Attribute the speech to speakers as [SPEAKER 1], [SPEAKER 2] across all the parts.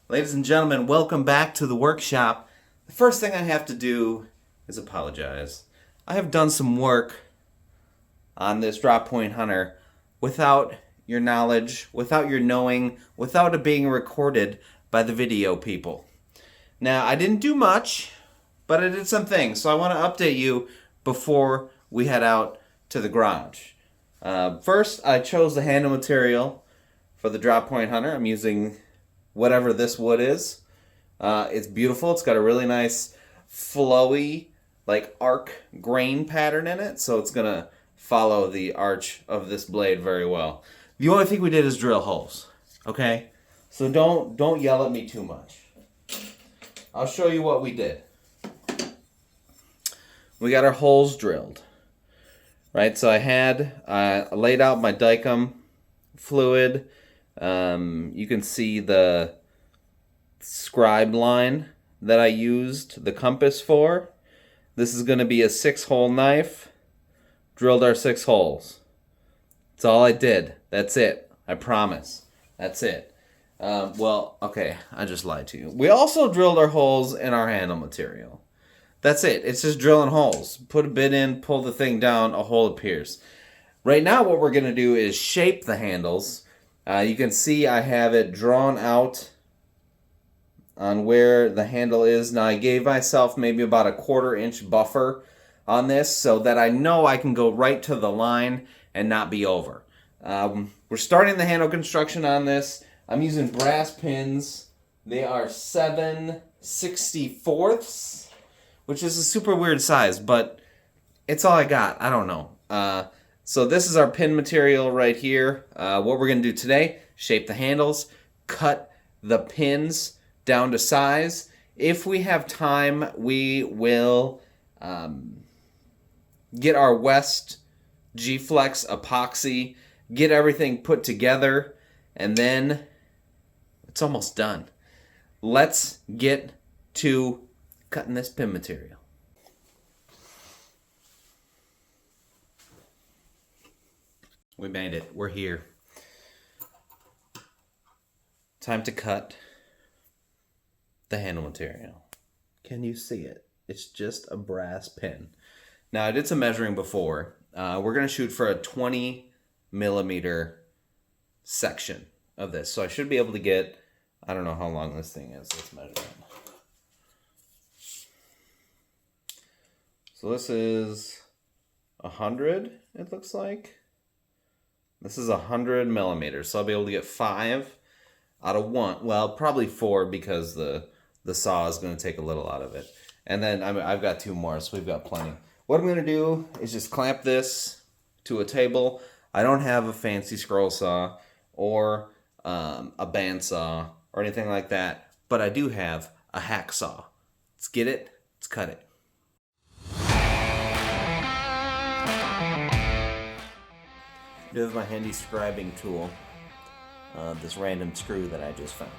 [SPEAKER 1] Ladies and gentlemen, welcome back to the workshop. The first thing I have to do is apologize. I have done some work on this drop point hunter without your knowledge, without your knowing, without it being recorded by the video people. Now, I didn't do much, but I did some things, so I want to update you before we head out to the garage. First, I chose the handle material for the drop point hunter. I'm using whatever this wood is. It's beautiful. It's got a really nice flowy, like arc grain pattern in it, so it's gonna follow the arch of this blade very well. The only thing we did is drill holes. Okay, so don't yell at me too much. I'll show you what we did. We got our holes drilled, right? So I had laid out my Dicom fluid. You can see the scribe line that I used the compass for. This is going to be a 6-hole knife. Drilled our 6 holes. That's all I did. That's it. I promise. That's it. Well, okay, I just lied to you. We also drilled our holes in our handle material. That's it. It's just drilling holes. Put a bit in, pull the thing down, a hole appears. Right now what we're going to do is shape the handles. You can see I have it drawn out on where the handle is. Now I gave myself maybe about a 1/4 inch buffer on this so that I know I can go right to the line and not be over. We're starting the handle construction on this. I'm using brass pins. They are 7/64, which is a super weird size, but it's all I got. I don't know. So this is our pin material right here. What we're going to do today, shape the handles, cut the pins down to size. If we have time, we will get our West G-Flex epoxy, get everything put together, and then it's almost done. Let's get to cutting this pin material. We made it. We're here. Time to cut the handle material. Can you see it? It's just a brass pin. Now, I did some measuring before. We're going to shoot for a 20 millimeter section of this. So I should be able to get, I don't know how long this thing is. Let's measure it. So this is 100, it looks like. This is 100 millimeters. So I'll be able to get 5 out of 1. Well, probably 4 because the saw is going to take a little out of it. And then I've got 2 more, so we've got plenty. What I'm going to do is just clamp this to a table. I don't have a fancy scroll saw or a bandsaw or anything like that, but I do have a hacksaw. Let's get it. Let's cut it. I do have my handy scribing tool, this random screw that I just found.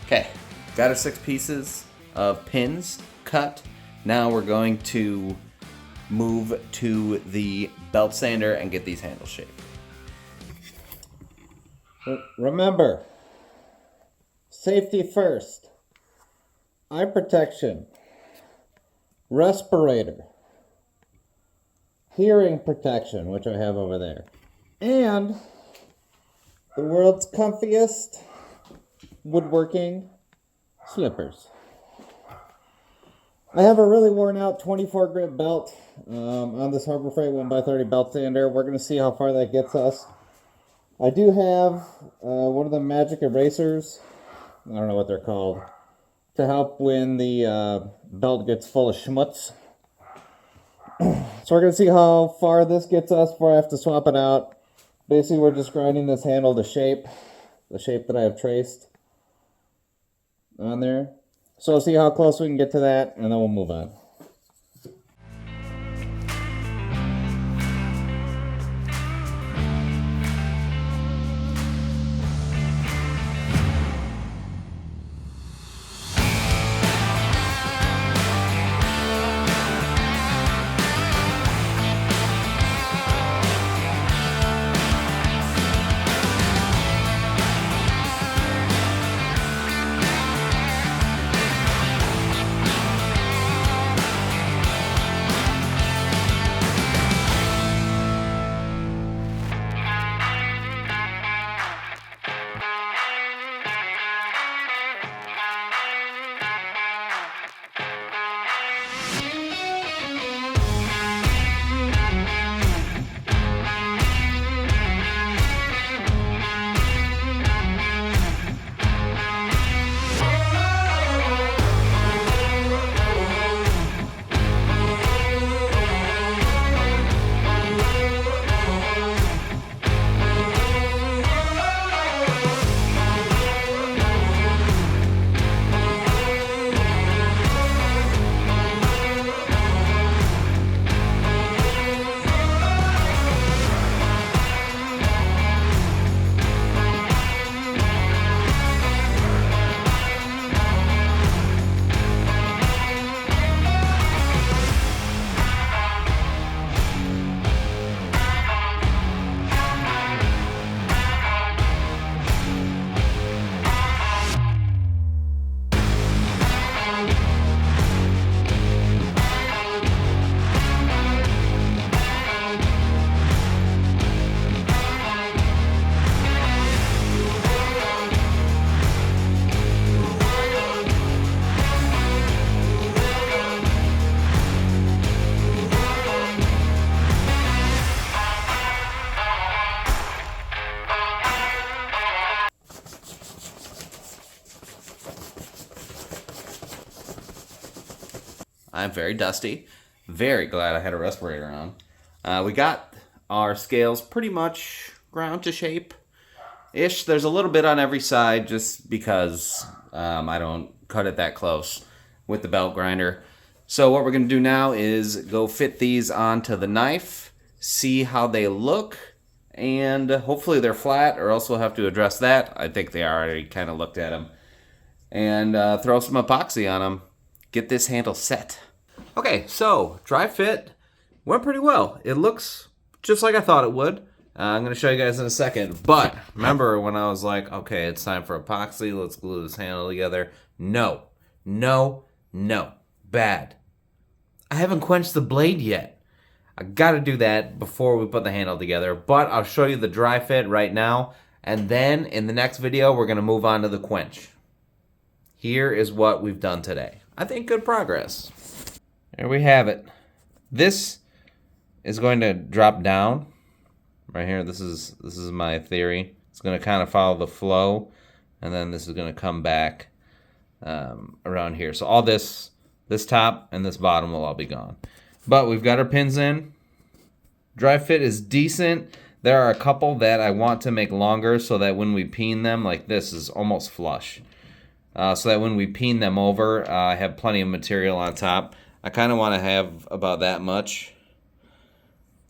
[SPEAKER 1] Okay, got our 6 pieces of pins cut. Now we're going to move to the belt sander and get these handles shaped.
[SPEAKER 2] Remember, safety first, eye protection, respirator, hearing protection, which I have over there, and the world's comfiest woodworking slippers. I have a really worn out 24 grit belt on this Harbor Freight 1x30 belt sander. We're going to see how far that gets us. I do have one of the magic erasers I don't know what they're called, to help when the belt gets full of schmutz. So we're going to see how far this gets us before I have to swap it out. Basically, we're just grinding this handle to shape, the shape that I have traced on there. So we'll see how close we can get to that, and then we'll move on.
[SPEAKER 1] I'm very dusty. Very glad I had a respirator on. We got our scales pretty much ground to shape-ish. There's a little bit on every side just because I don't cut it that close with the belt grinder. So what we're going to do now is go fit these onto the knife, see how they look, and hopefully they're flat, or else we'll have to address that. I think they already kind of looked at them. And throw some epoxy on them. Get this handle set. Okay, so dry fit went pretty well. It looks just like I thought it would. I'm going to show you guys in a second. But remember when I was like, okay, it's time for epoxy. Let's glue this handle together. No, no, no. Bad. I haven't quenched the blade yet. I got to do that before we put the handle together. But I'll show you the dry fit right now. And then in the next video, we're going to move on to the quench. Here is what we've done today. I think good progress. There we have it. This is going to drop down right here. This is my theory. It's going to kind of follow the flow, and then this is going to come back around here. So all this top and this bottom will all be gone. But we've got our pins in. Dry fit is decent. There are a couple that I want to make longer so that when we peen them, like this is almost flush. So that when we peen them over, I have plenty of material on top. I kind of want to have about that much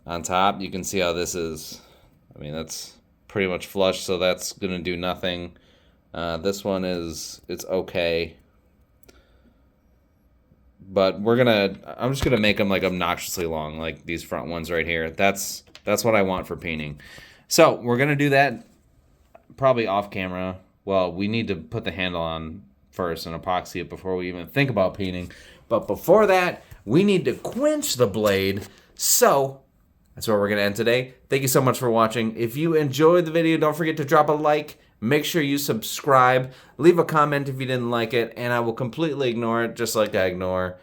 [SPEAKER 1] on top. You can see how this is. I mean, that's pretty much flush, so that's going to do nothing. This one it's okay. But I'm just going to make them like obnoxiously long, like these front ones right here. That's what I want for painting. So we're going to do that probably off camera. Well, we need to put the handle on first and epoxy it before we even think about painting. But before that, we need to quench the blade. So that's where we're going to end today. Thank you so much for watching. If you enjoyed the video, don't forget to drop a like. Make sure you subscribe. Leave a comment if you didn't like it, and I will completely ignore it, just like I ignore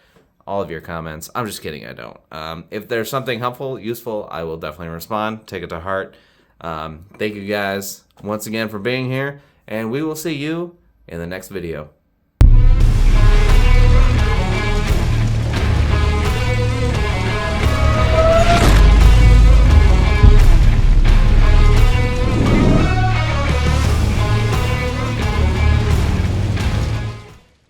[SPEAKER 1] all of your comments. I'm just kidding, I don't. If there's something helpful, useful, I will definitely respond. Take it to heart. Thank you guys once again for being here, and we will see you in the next video.